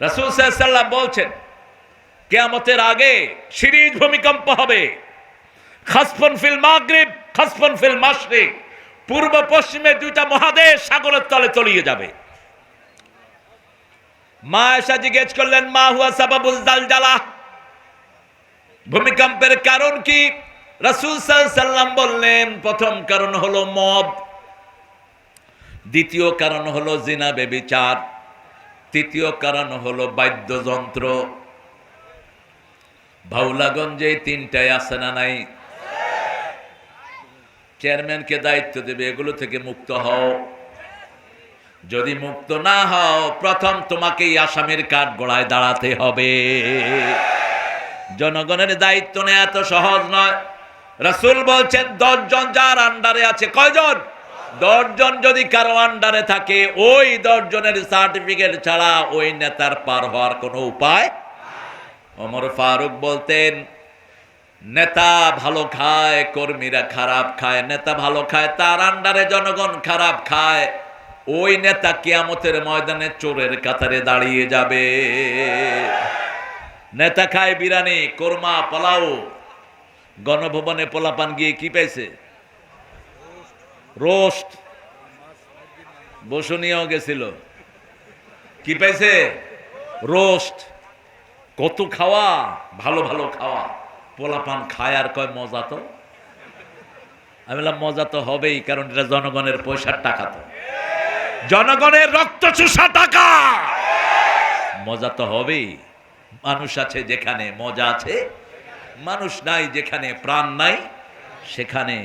রাসূল সাল্লাল্লাহু আলাইহি ওয়াসাল্লাম বলছেন কিয়ামতের আগে সিরিজ ভূমিকম্প হবে। খাসফুন ফিল মাগরিব খাসফুন ফিল মাশরিক, পূর্ব পশ্চিমে দুইটা মহাদেশ সাগরের তলে তলিয়ে যাবে। মা আয়েশা জিজ্ঞেস করলেন, মা হুয়া সাবাবুল জালজালা, ভূমিকম্পের কারণ কি? রাসূল সাল্লাল্লাহু আলাইহি ওয়াসাল্লাম বললেন, প্রথম কারণ হলো মদ, দ্বিতীয় কারণ হলো জিনা ব্যভিচার, তৃতীয় কারণ হলো বাদ্যযন্ত্র। ভাউলাগঞ্জে তিনটায় আছে না নাই? চেয়ারম্যানকে দায়িত্ব দেবে এগুলো থেকে মুক্ত হও। যদি মুক্ত না হও, প্রথম তোমাকে আসামির কাঠ গড়ায় দাঁড়াতে হবে। জনগণের দায়িত্ব নেওয়া এত সহজ নয়। রাসূল বলছেন 10 জন যার আন্ডারে আছে, কয়জন? 10 জন যদি কারো আন্ডারে থাকে, ওই 10 জনের সার্টিফিকেট ছাড়া ওই নেতার পার হওয়ার কোনো উপায়। ওমর ফারুক বলতেন, নেতা ভালো খায়, কর্মীরা খারাপ খায়। নেতা ভালো খায়, তার আন্ডারে জনগণ খারাপ খায়। ওই নেতা কিয়ামতের ময়দানে চোরের কাতারে দাঁড়িয়ে যাবে। নেতা খায় বিরিয়ানি, কোরমা, পোলাও। গণভবনে পোলাপান গিয়ে কি পাইছে? রোস্ট। বসুনিয়াও গেছিল, কি পাইছে? রোস্ট। কত খাওয়া, ভালো ভালো খাওয়া। পোলাপান খায় আর কয় মজা তো। আমি বললাম মজা তো হবেই, কারণ এটা জনগণের পয়সার টাকা, তো জনগণের রক্ত চুষা টাকা, মজা তো হবেই। মানুষ আছে যেখানে মজা আছে, মানুষ নাই যেখানে প্রাণ নাই সেখানে